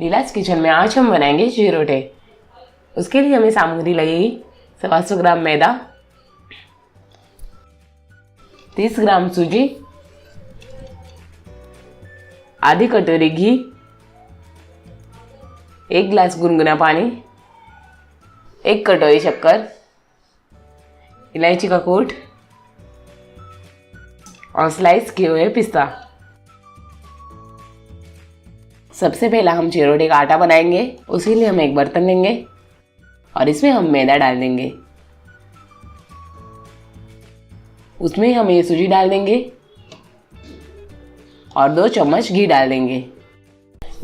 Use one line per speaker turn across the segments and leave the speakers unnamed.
Leelas kitchen में आज हम बनाएंगे चिरोटे। उसके लिए हमें सामग्री लगेगी 125 ग्राम मैदा, 30 ग्राम सूजी, आधी कटोरी घी, 1 गिलास गुनगुना पानी, 1 कटोरी शक्कर, इलायची का कूट और स्लाइस किए हुए पिस्ता। सबसे पहला हम चिरोटे का आटा बनाएंगे। उसी लिए हम एक बर्तन लेंगे और इसमें हम मैदा डाल देंगे। उसमें हम ये सूजी डाल देंगे और 2 चम्मच घी डाल देंगे।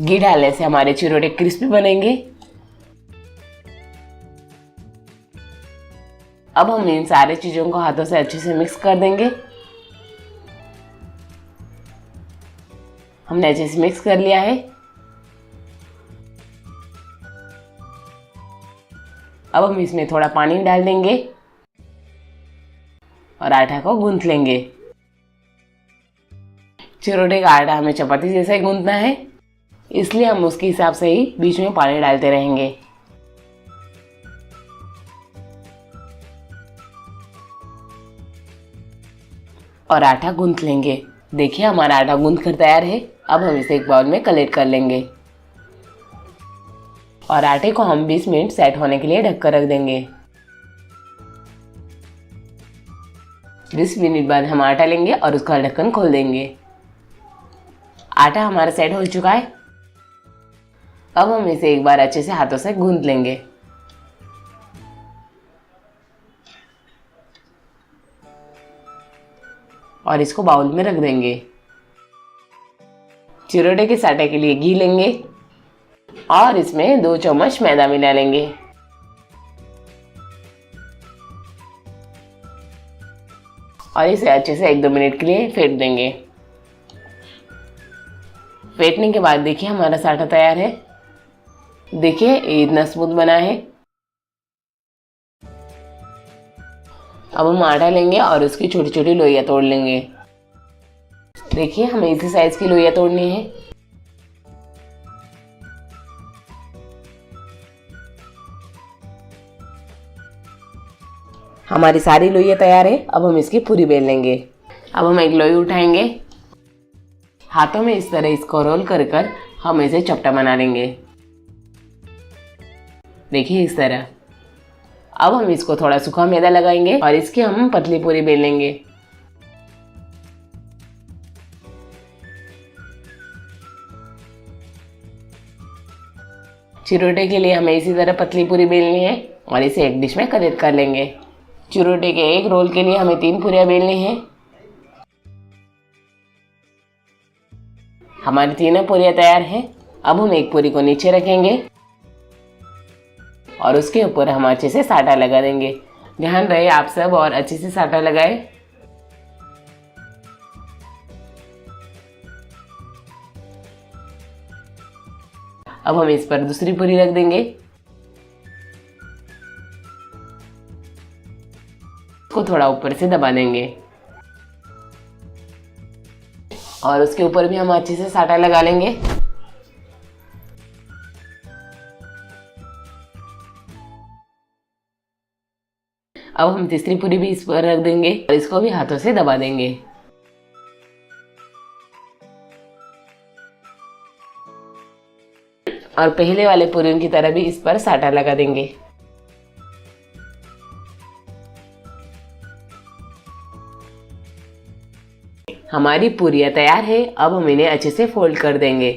घी डालने से हमारे चिरोटे क्रिस्पी बनेंगे। अब हम इन सारे चीज़ों को हाथों से अच्छे से मिक्स कर देंगे। हमने अच्छे से मिक्स कर लिया है। अब हम इसमें थोड़ा पानी डाल देंगे और आटा को गूंथ लेंगे। चिरोटे का आटा हमें चपाती जैसा ही गूंथना है, इसलिए हम उसके हिसाब से ही बीच में पानी डालते रहेंगे। और आटा गूंथ लेंगे। देखिए हमारा आटा गूंथ कर तैयार है। अब हम इसे एक बाउल में कलेक्ट कर लेंगे और आटे को हम 20 मिनट सेट होने के लिए ढककर रख देंगे। 20 मिनट बाद हम आटा लेंगे और उसका ढक्कन खोल देंगे। आटा हमारा सेट हो चुका है। अब हम इसे एक बार अच्छे से हाथों से गूंथ लेंगे। और इसको बाउल में रख देंगे। चिरोटे के साटे के लिए घी लेंगे और इसमें 2 चम्मच मैदा मिला लेंगे। और इसे अच्छे से 1-2 मिनट के लिए फेंट देंगे। फेंटने के बाद देखिए हमारा साटा तैयार है। देखिए ये इतना स्मूथ बना है। अब हम आटा लेंगे और उसकी छोटी छोटी लोइयां तोड़ लेंगे। देखिए हमें इसी साइज की लोइयां तोड़नी है। हमारी सारी लोइयां तैयार है। अब हम इसकी पूरी बेल लेंगे। अब हम एक लोई उठाएंगे। हाथों में इस तरह इसको रोल कर हम इसे चपटा बना लेंगे। देखिए इस तरह। अब हम इसको थोड़ा सूखा मैदा लगाएंगे और इसकी हम पतली पूरी बेल लेंगे। चिरोटे के लिए हमें इसी तरह पतली पूरी बेलनी है और इसे एक डिश में कलेक्ट कर लेंगे। चिरोटे के एक रोल के लिए हमें 3 पूरियां बेलनी है। हमारी तीनों पूरियां तैयार हैं। अब हम एक पूरी को नीचे रखेंगे और उसके ऊपर हम अच्छे से साटा लगा देंगे। ध्यान रहे आप सब और अच्छे से साटा लगाए। अब हम इस पर दूसरी पूरी रख देंगे। इसको थोड़ा ऊपर से दबा देंगे और उसके ऊपर भी हम अच्छे से साटा लगा लेंगे। अब हम तीसरी पूरी भी इस पर रख देंगे और इसको भी हाथों से दबा देंगे। और पहले वाले पूरियों की तरह भी इस पर साटा लगा देंगे। हमारी पूरियां तैयार है। अब हम इन्हें अच्छे से फोल्ड कर देंगे।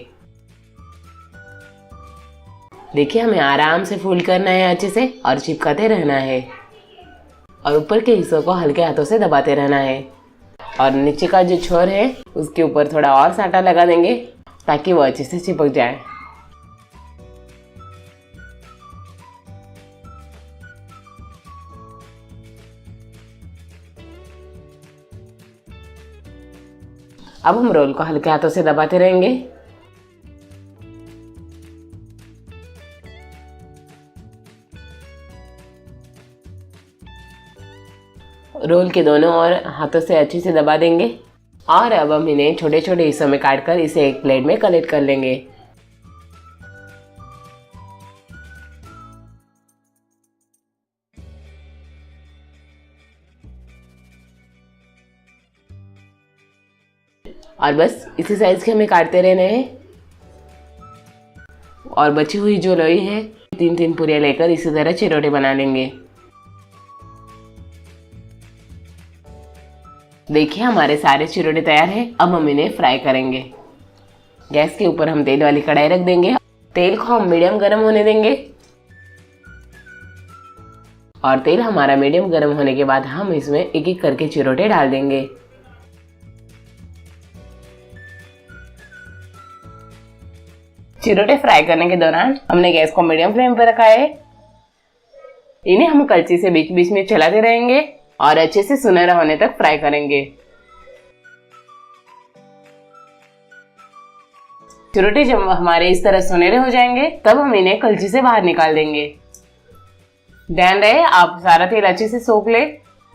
देखिए हमें आराम से फोल्ड करना है अच्छे से और चिपकाते रहना है और ऊपर के हिस्सों को हल्के हाथों से दबाते रहना है। और नीचे का जो छोर है उसके ऊपर थोड़ा और साटा लगा देंगे ताकि वो अच्छे से चिपक जाए। अब हम रोल को हल्के हाथों से दबाते रहेंगे। रोल के दोनों ओर हाथों से अच्छे से दबा देंगे और अब हम इन्हें छोटे छोटे हिस्सों में काटकर इसे एक प्लेट में कलेक्ट कर लेंगे। और बस इसी साइज के हमें काटते रहने हैं। और बची हुई जो लोई है 3-3 पूरियां लेकर इसी तरह चिरोटे बना लेंगे। देखिए हमारे सारे चिरोटे तैयार हैं। अब हम इन्हें फ्राई करेंगे। गैस के ऊपर हम तेल वाली कढ़ाई रख देंगे। तेल को हम मीडियम गर्म होने देंगे। और तेल हमारा मीडियम गर्म होने के बाद हम इसमें एक एक करके चिरोटे डाल देंगे। चिरोटे फ्राई करने के दौरान हमने गैस को मीडियम फ्लेम पर रखा है। इन्हें हम कलची से बीच बीच में चलाते रहेंगे और अच्छे से सुनहरा होने तक फ्राई करेंगे। चिरोटे जब हमारे इस तरह सुनहरे हो जाएंगे तब हम इन्हें कलची से बाहर निकाल देंगे। ध्यान रहे आप सारा तेल अच्छे से सोख ले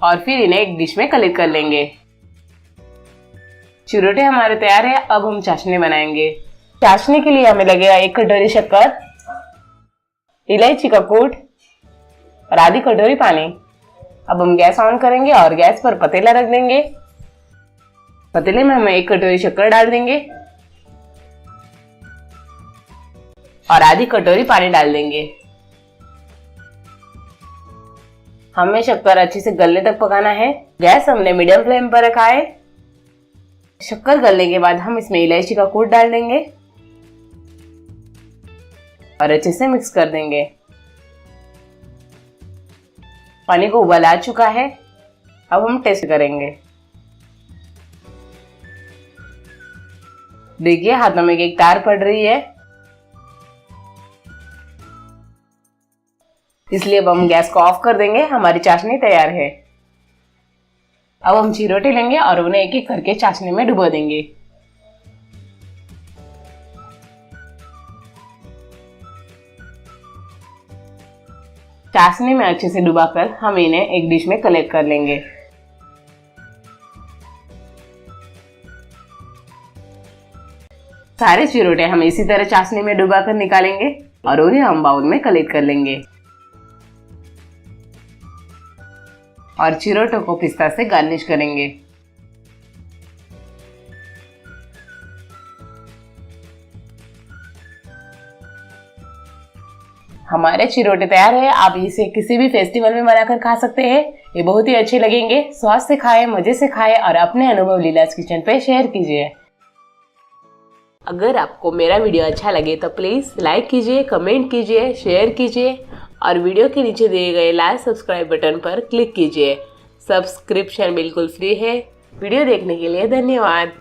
और फिर इन्हें एक डिश में कलेक्ट कर लेंगे। चिरोटे हमारे तैयार है। अब हम चाशनी बनाएंगे। चाशनी के लिए हमें लगेगा 1 कटोरी शक्कर, इलायची का कूट और आधी कटोरी पानी। अब हम गैस ऑन करेंगे और गैस पर पतीला रख देंगे। पतीले में हम 1 कटोरी शक्कर डाल देंगे और आधी कटोरी पानी डाल देंगे। हमें शक्कर अच्छे से गलने तक पकाना है। गैस हमने मीडियम फ्लेम पर रखा है। शक्कर गलने के बाद हम इसमें इलायची का कूट डाल देंगे और अच्छे से मिक्स कर देंगे। पानी को उबाल आ चुका है। अब हम टेस्ट करेंगे। देखिए हाथों में एक तार पड़ रही है, इसलिए अब हम गैस को ऑफ कर देंगे। हमारी चाशनी तैयार है। अब हम चिरोटे लेंगे और उन्हें एक एक करके चाशनी में डुबो देंगे। चाशनी में अच्छे से डुबाकर हम इन्हें एक डिश में कलेक्ट कर लेंगे। सारे चिरोटे हम इसी तरह चाशनी में डुबाकर निकालेंगे और उन्हें हम बाउल में कलेक्ट कर लेंगे और चिरोटों को पिस्ता से गार्निश करेंगे। हमारे चिरोटे तैयार है। आप इसे किसी भी फेस्टिवल में बनाकर खा सकते हैं। ये बहुत ही अच्छे लगेंगे। स्वाद से खाएं, मजे से खाएं और अपने अनुभव लीलाज किचन पे शेयर कीजिए। अगर आपको मेरा वीडियो अच्छा लगे तो प्लीज़ लाइक कीजिए, कमेंट कीजिए, शेयर कीजिए और वीडियो के नीचे दिए गए लाल सब्सक्राइब बटन पर क्लिक कीजिए। सब्सक्रिप्शन बिल्कुल फ्री है। वीडियो देखने के लिए धन्यवाद।